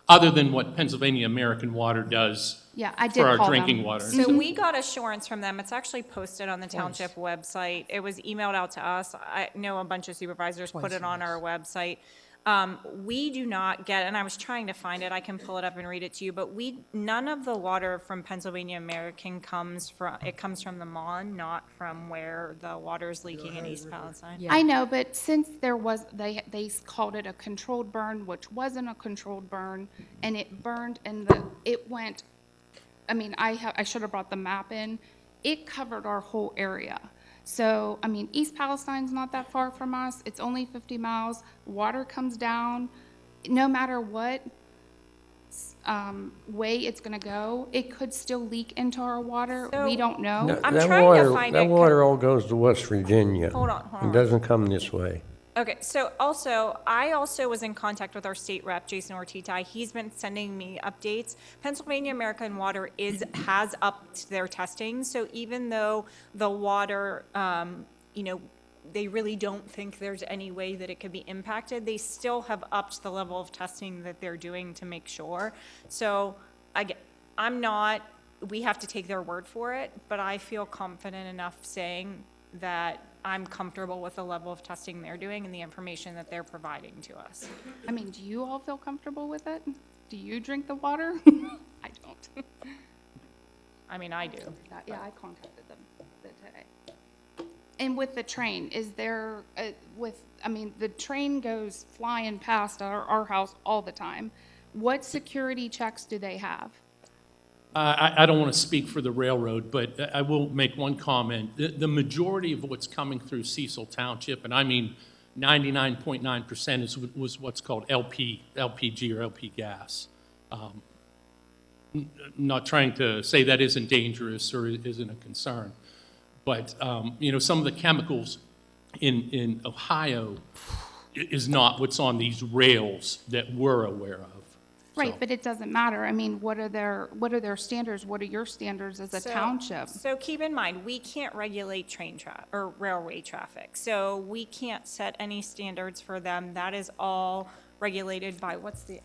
other than what Pennsylvania American Water does Yeah, I did for our call drinking them. water. So we got assurance from them. It's actually posted on the township website. It was emailed out to us. I know a bunch of supervisors put it on our website. We do not get, and I was trying to find it, I can pull it up and read it to you, but none of the water from Pennsylvania American comes from the Mon, not from where the water's leaking in East Palestine. Yeah. I know, but since there was, they called it a controlled burn, which wasn't a controlled burn, and it burned and it went, I mean, I should have brought the map in. It covered our whole area. So, I mean, East Palestine's not that far from us. It's only 50 miles. Water comes down. No matter what way it's going to go, it could still leak into our water. So- We don't know. I'm That trying to water- find That it. water all goes to West Virginia. Hold on. It doesn't come this way. Okay, so I also was in contact with our state rep, Jason Ortita. He's been sending me updates. Pennsylvania American Water has upped their testing, so even though the water, they really don't think there's any way that it could be impacted, they still have upped the level of testing that they're doing to make sure. So we have to take their word for it, but I feel confident enough saying that I'm comfortable with the level of testing they're doing and the information that they're providing to us. I mean, do you all feel comfortable with it? Do you drink the water? I don't. I mean, I do. Yeah, I contacted them today. And with the train, is there, I mean, the train goes flying past our house all the time. What security checks do they have? I don't want to speak for the railroad, but I will make one comment. The majority of what's coming through Cecil Township, and I mean 99.9% was what's called LPG or LP gas. Not trying to say that isn't dangerous or isn't a concern, but you know, some of the chemicals in Ohio is not what's on these rails that we're aware of. Right, So- but it doesn't matter. I mean, what are their standards? What are your standards as a township? So keep in mind, we can't regulate or railway traffic. So we can't set any standards for them. That is all regulated by,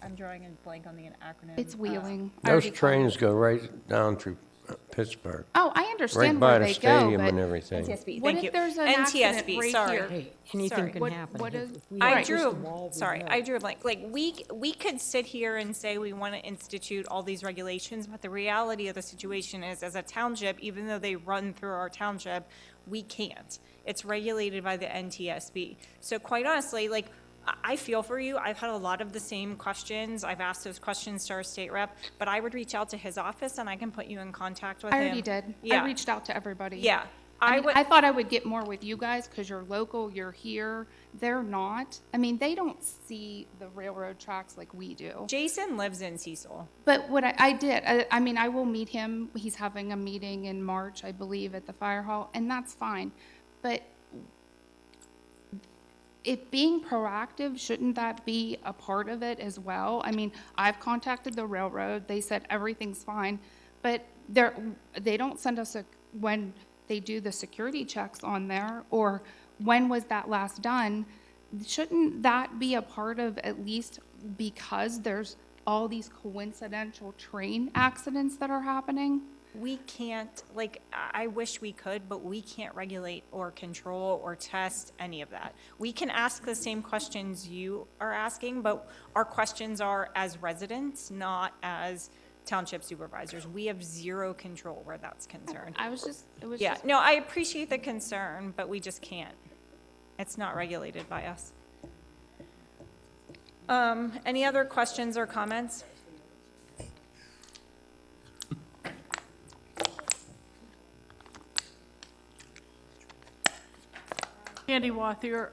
I'm drawing a blank on the acronym. It's Wheeling. I Those already called trains it. go right down through Pittsburgh, Oh, I right understand by where the they go, stadium and but everything. NTSB, what thank if you. there's an accident NTSB, right sorry. here? Hey, anything Sorry. can What- happen. what is- If we I had crystal drew, ball, we'd sorry, know. I drew a blank. Like, we could sit here and say we want to institute all these regulations, but the reality of the situation is, as a township, even though they run through our township, we can't. It's regulated by the NTSB. So quite honestly, like, I feel for you. I've had a lot of the same questions. I've asked those questions to our state rep, but I would reach out to his office and I can put you in contact with him. I already did. Yeah. I reached out to everybody. Yeah. I I mean, would, I thought I would get more with you guys because you're local, you're here. They're not. I mean, they don't see the railroad tracks like we do. Jason lives in Cecil. But what I did, I mean, I will meet him. He's having a meeting in March, I believe, at the fire hall, and that's fine. But it being proactive, shouldn't that be a part of it as well? I mean, I've contacted the railroad. They said everything's fine, but they don't send us when they do the security checks on there, or when was that last done? Shouldn't that be a part of, at least because there's all these coincidental train accidents that are happening? We can't, like, I wish we could, but we can't regulate or control or test any of that. We can ask the same questions you are asking, but our questions are as residents, not as township supervisors. We have zero control where that's concerned. It was Yeah, just, no, I appreciate the concern, but we just can't. It's not regulated by us. Any other questions or comments? Candy Wathier,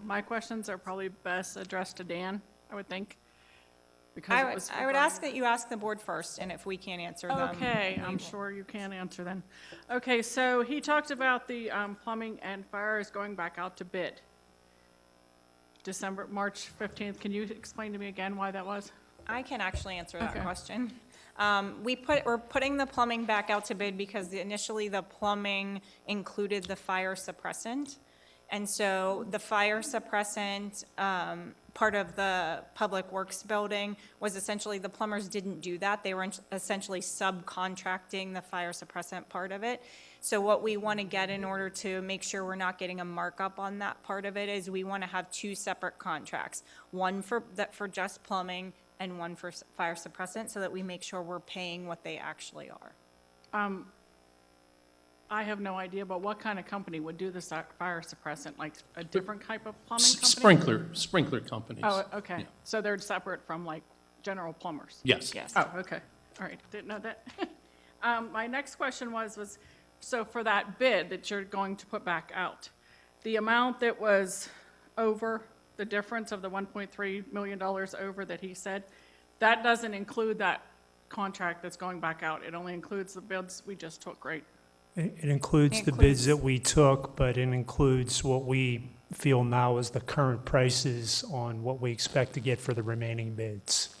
my questions are probably best addressed to Dan, I would think. Because it was I would ask that you ask the board first, and if we can't answer them. Okay, we I'm will. sure you can answer then. Okay, so he talked about the plumbing and fires going back out to bid. March 15th. Can you explain to me again why that was? I can actually answer that Okay. question. We're putting the plumbing back out to bid because initially the plumbing included the fire suppressant. And so the fire suppressant, part of the Public Works building was essentially, the plumbers didn't do that. They were essentially subcontracting the fire suppressant part of it. So what we want to get in order to make sure we're not getting a markup on that part of it is we want to have two separate contracts. One for just plumbing and one for fire suppressant, so that we make sure we're paying what they actually are. I have no idea, but what kind of company would do the fire suppressant? Like a different type of plumbing company? Sprinkler companies. Oh, okay. Yeah. So they're separate from like general plumbers? Yes. Yes. Oh, okay. All right, didn't know that. My next question was, so for that bid that you're going to put back out, the amount that was over, the difference of the $1.3 million over that he said, that doesn't include that contract that's going back out. It only includes the bids we just took, right? It includes the bids that we took, but it includes what we feel now is the current prices on what we expect to get for the remaining bids.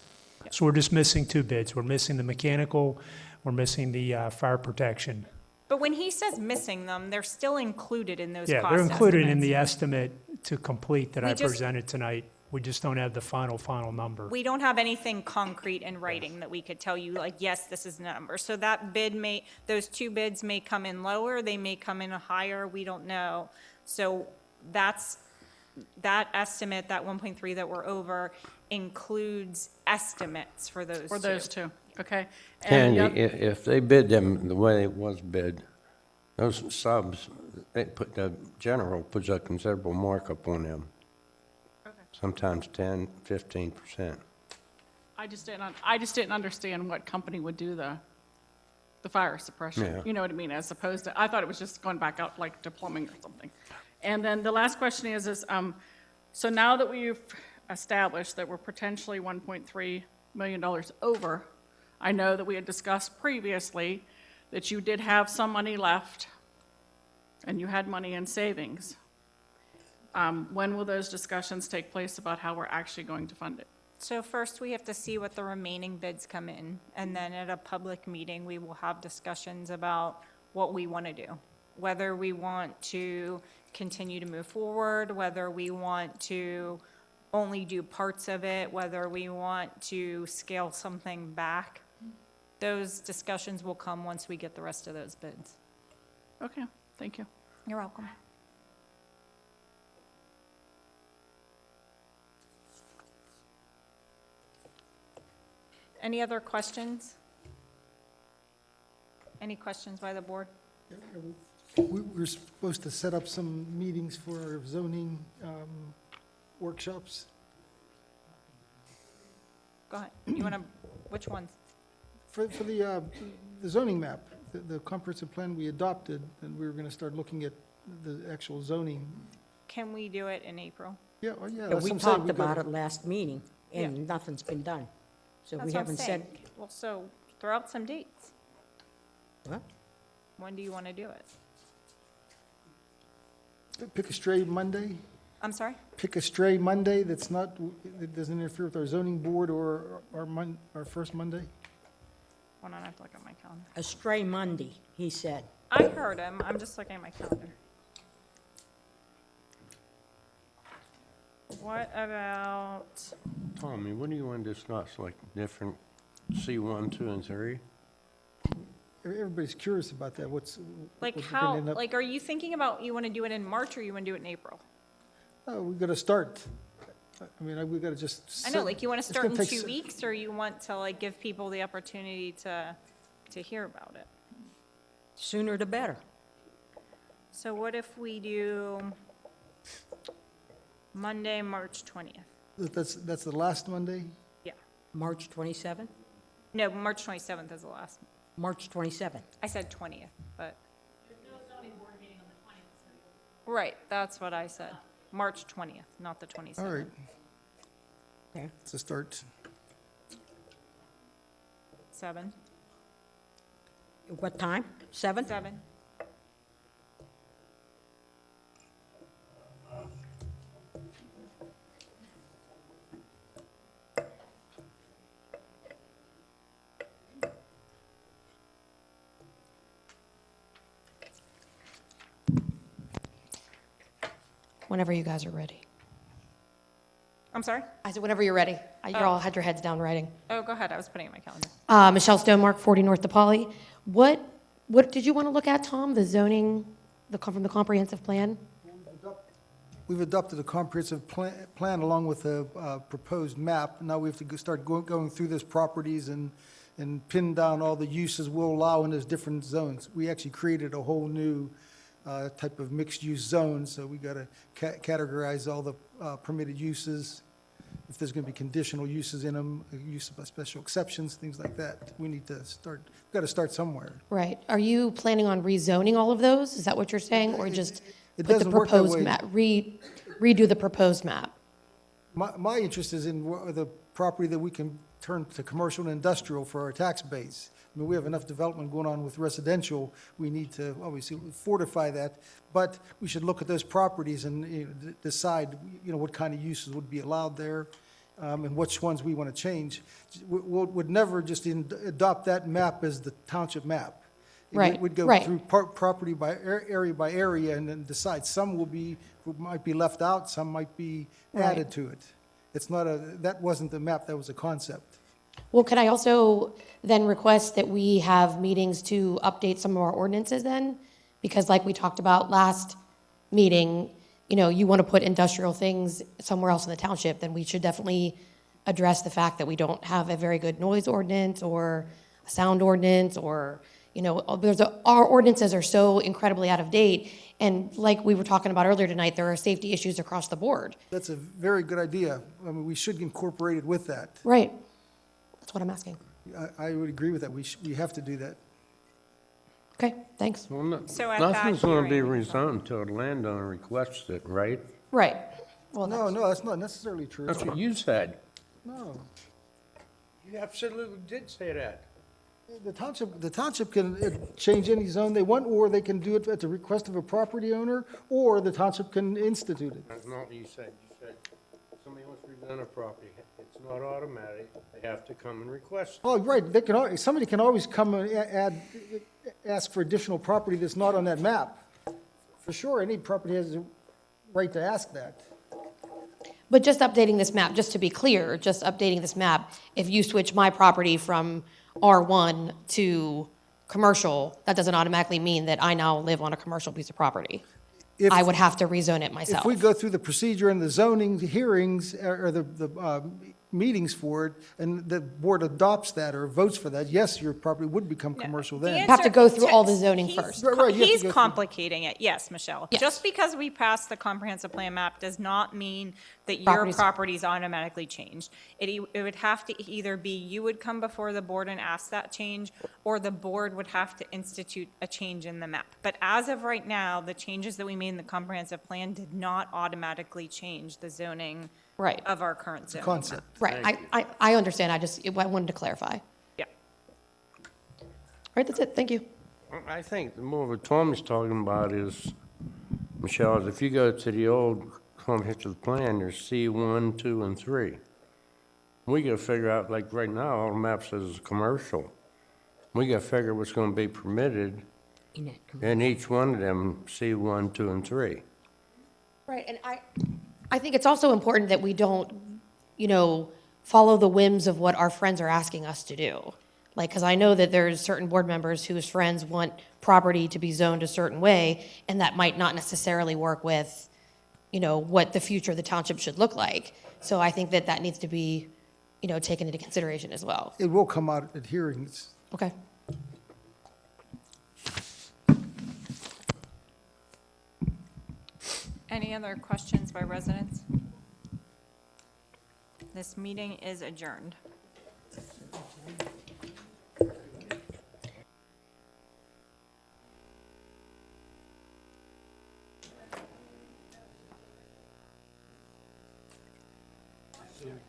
So we're just missing two bids. We're missing the mechanical, we're missing the fire protection. But when he says missing them, they're still included in those cost Yeah, they're included in estimates. the estimate to complete that We I just- presented tonight. We just don't have the final number. We don't have anything concrete in writing that we could tell you, like, yes, this is the number. So that those two bids may come in lower, they may come in higher, we don't know. So that estimate, that 1.3 that we're over, includes estimates for those two. For those two, okay? And Candy, the oth- if they bid them the way it was bid, Those subs, the general puts a considerable markup on them. Okay. Sometimes 10, 15%. I just didn't understand what company would do the fire suppression. Yeah. You know what I mean, as opposed to, I thought it was just going back out like to plumbing or something. And then the last question is, so now that we've established that we're potentially $1.3 million over, I know that we had discussed previously that you did have some money left and you had money in savings. When will those discussions take place about how we're actually going to fund it? So first, we have to see what the remaining bids come in, and then at a public meeting, we will have discussions about what we want to do. Whether we want to continue to move forward, whether we want to only do parts of it, whether we want to scale something back. Those discussions will come once we get the rest of those bids. Okay, thank you. You're welcome. Any other questions? Any questions by the board? We're supposed to set up some meetings for zoning workshops. Go ahead. You want to, which ones? For the zoning map, the comprehensive plan we adopted, and we were going to start looking at the actual zoning. Can we do it in April? Yeah, well, yeah. Yeah, that's we what I'm saying, talked we gotta- about it last meeting, and nothing's been done. So we That's what I'm haven't saying. said, Well, so throw out some dates. what? When do you want to do it? Pick a stray Monday, I'm sorry? pick a stray Monday that's not, that doesn't interfere with our zoning board or our first Monday. Hold on, I have to look at my calendar. A stray Monday, he said. I heard him. I'm just looking at my calendar. What about, Tommy, what do you want to discuss, like different C1, 2, and 3? Everybody's curious about that, what's. like what we're gonna how, end up- like, are you thinking about, you want to do it in March or you want to do it in April? Oh, we gotta start. I mean, we gotta just. I know, like, you want to it's start gonna in take 2 weeks, or you want to, like, give people the opportunity to hear about it? Sooner the better. So what if we do Monday, March 20th? That's the last Monday? Yeah. March 27th? No, March 27th is the last. March 27th. I said 20th, but. There's no zoning board meeting on the 20th. Right, that's what I said. March 20th, not the 27th. All right, Okay. it's a start. 7. What time? 7? 7. Whenever you guys are ready. I'm sorry? I said, whenever you're ready. You all had your heads down writing. Oh, go ahead, I was putting it in my calendar. Michelle Stonemark, 40 North DePauli. What did you want to look at, Tom? The zoning, from the comprehensive plan? We've adopted a comprehensive plan along with a proposed map. Now we have to start going through those properties and pin down all the uses we'll allow in those different zones. We actually created a whole new type of mixed-use zone, so we got to categorize all the permitted uses. If there's going to be conditional uses in them, use of special exceptions, things like that. We need to start, we've got to start somewhere. Right. Are you planning on rezoning all of those? Is that what you're saying? Or just It put the doesn't work that proposed way. map, redo the proposed map? My interest is in the property that we can turn to commercial and industrial for our tax base. I mean, we have enough development going on with residential. We need to obviously fortify that, but we should look at those properties and decide, what kind of uses would be allowed there, and which ones we want to change. Would never just adopt that map as the township map. Right, We'd go right. through property by area and then decide. Some might be left out, some might be Right. added to it. That wasn't the map, that was a concept. Well, could I also then request that we have meetings to update some of our ordinances then? Because like we talked about last meeting, you want to put industrial things somewhere else in the township, then we should definitely address the fact that we don't have a very good noise ordinance or a sound ordinance or, You know, our ordinances are so incredibly out of date, and like we were talking about earlier tonight, there are safety issues across the board. That's a very good idea. I mean, we should incorporate it with that. Right. That's what I'm asking. I would agree with that. We have to do that. Okay, thanks. Well, no- So at that nothing's gonna be hearing- rezoned until the landowner requests it, right? Right. Well, No, that's not necessarily true. That's what you said. No. You absolutely did say that. The township can change any zone they want, or they can do it at the request of a property owner, or the township can institute it. That's not what you said. You said somebody wants to rezone a property. It's not automatic. They have to come and request it. Oh, right, somebody can always come and ask for additional property that's not on that map. For sure, any property has a right to ask that. But just updating this map, just to be clear, just updating this map, if you switch my property from R1 to commercial, that doesn't automatically mean that I now live on a commercial piece of property. If- I would have to rezone it myself. If we go through the procedure and the zoning hearings, or the meetings for it, and the board adopts that or votes for that, yes, your property would become commercial The then. Have to answer- go through all the zoning he's first. Right, you have to He's go through- complicating it, yes, Michelle. Yes. Just because we passed the comprehensive plan map does not mean that your Properties- property's automatically changed. It would have to either be, you would come before the board and ask that change, or the board would have to institute a change in the map. But as of right now, the changes that we made in the comprehensive plan did not automatically change the zoning Right. of our current zoning. Concept. Right, I understand, I wanted to clarify. All Yeah. right, that's it, thank you. I think more what Tom's talking about is, Michelle, is if you go to the old comprehensive plan, there's C1, 2, and 3. We gotta figure out, like right now, all the map says commercial. We gotta figure what's gonna be permitted in each one of them, C1, 2, and 3. Right, and I think it's also important that we don't, follow the whims of what our friends are asking us to do. Like, because I know that there's certain board members whose friends want property to be zoned a certain way, and that might not necessarily work with, what the future of the township should look like. So I think that needs to be, taken into consideration as well. It will come out at hearings. Okay. Any other questions by residents? This meeting is adjourned. How you doing?